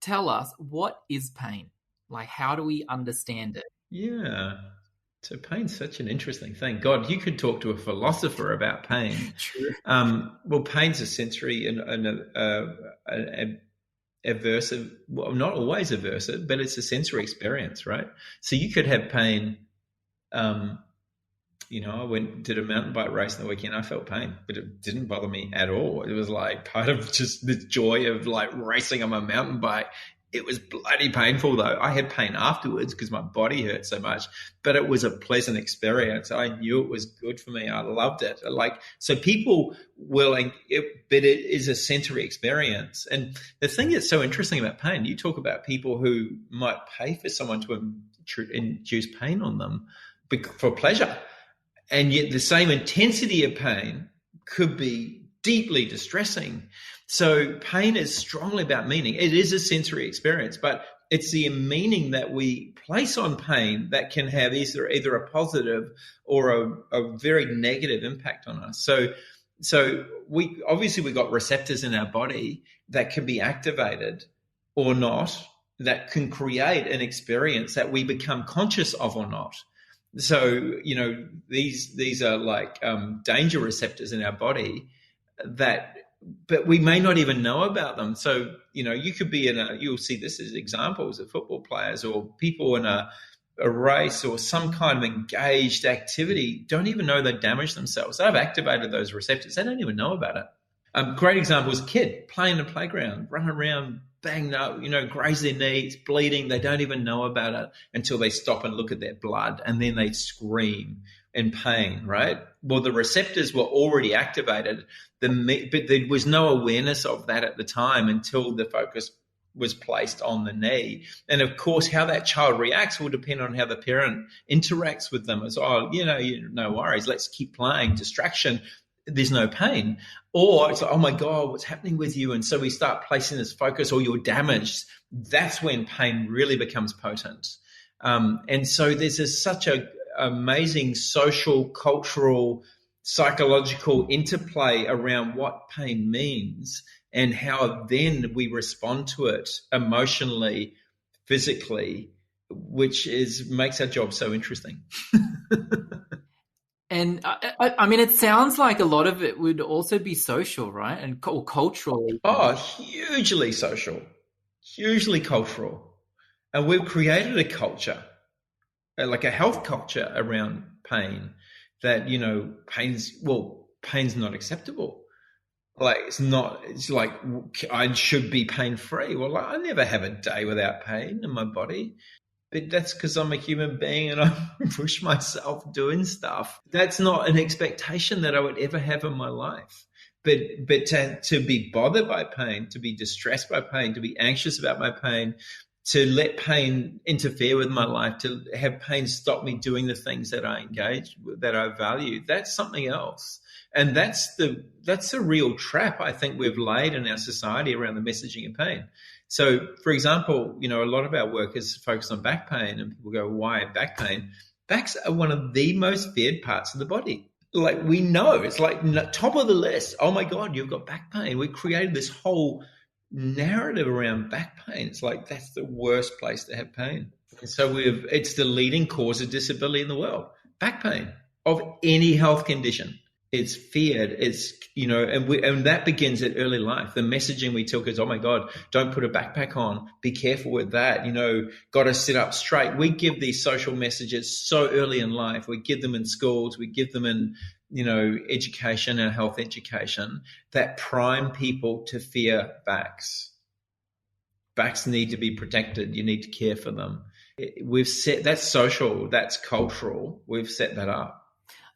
tell us, what is pain? Like, how do we understand it? Yeah. So pain's such an interesting thing. God, you could talk to a philosopher about pain. True. Well, pain's a sensory and aversive, well, not always aversive, but it's a sensory experience, right? So you could have pain. I did a mountain bike race in the weekend. I felt pain, but it didn't bother me at all. It was like part of just the joy of like racing on my mountain bike. It was bloody painful though. I had pain afterwards because my body hurt so much, but it was a pleasant experience. I knew it was good for me. I loved it. So people but it is a sensory experience. And the thing that's so interesting about pain, you talk about people who might pay for someone to induce pain on them for pleasure. And yet the same intensity of pain could be deeply distressing. So pain is strongly about meaning. It is a sensory experience, but it's the meaning that we place on pain that can have either a positive or a very negative impact on us. So we got receptors in our body that can be activated or not, that can create an experience that we become conscious of or not. So, these are like danger receptors in our body but we may not even know about them. So, you could be you'll see this as examples of football players or people in a race or some kind of engaged activity, don't even know they damage themselves. They've activated those receptors. They don't even know about it. Great example is a kid playing in the playground, running around, banged up, graze their knees, bleeding. They don't even know about it until they stop and look at their blood, and then they scream in pain, right? Well, the receptors were already activated, but there was no awareness of that at the time until the focus was placed on the knee. And of course, how that child reacts will depend on how the parent interacts with them. It's, no worries, let's keep playing, distraction. There's no pain. Or it's like, oh my God, what's happening with you? And so we start placing this focus, or you're damaged. That's when pain really becomes potent. And so there's such a amazing social, cultural, psychological interplay around what pain means and how then we respond to it emotionally, physically, which makes our job so interesting. And I mean, it sounds like a lot of it would also be social, right? And culturally. Oh, hugely social, hugely cultural. And we've created a culture, like a health culture around pain that, pain's not acceptable. Like, it's like I should be pain-free. Well, I never have a day without pain in my body. But that's because I'm a human being and I push myself doing stuff. That's not an expectation that I would ever have in my life. But to be bothered by pain, to be distressed by pain, to be anxious about my pain, to let pain interfere with my life, to have pain stop me doing the things that I engage with, that I value, that's something else. And that's the real trap I think we've laid in our society around the messaging of pain. So, for example, a lot of our work is focused on back pain, and people go, why back pain? Backs are one of the most feared parts of the body. Like, we know, it's like top of the list. Oh my God, you've got back pain. We created this whole narrative around back pain. It's like, that's the worst place to have pain. And so it's the leading cause of disability in the world. Back pain of any health condition. It's feared. It's, and that begins at early life. The messaging we took is, oh my God, don't put a backpack on. Be careful with that. Got to sit up straight. We give these social messages so early in life. We give them in schools. We give them in, education and health education that prime people to fear backs. Backs need to be protected. You need to care for them. That's social. That's cultural. We've set that up.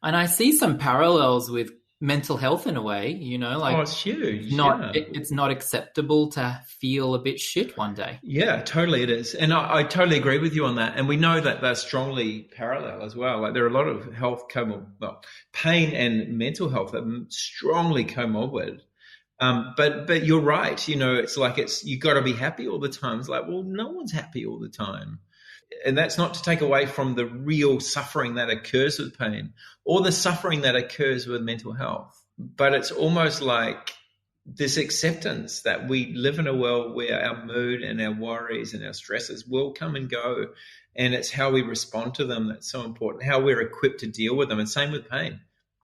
And I see some parallels with mental health in a way, it's huge. It's not acceptable to feel a bit shit one day. Yeah, totally it is. And I totally agree with you on that. And we know that they're strongly parallel as well. Like, there are a lot of pain and mental health that are strongly comorbid. But you're right. It's like you got to be happy all the time. It's like, well, no one's happy all the time. And that's not to take away from the real suffering that occurs with pain or the suffering that occurs with mental health. But it's almost like this acceptance that we live in a world where our mood and our worries and our stresses will come and go. And it's how we respond to them that's so important, how we're equipped to deal with them. And same with pain.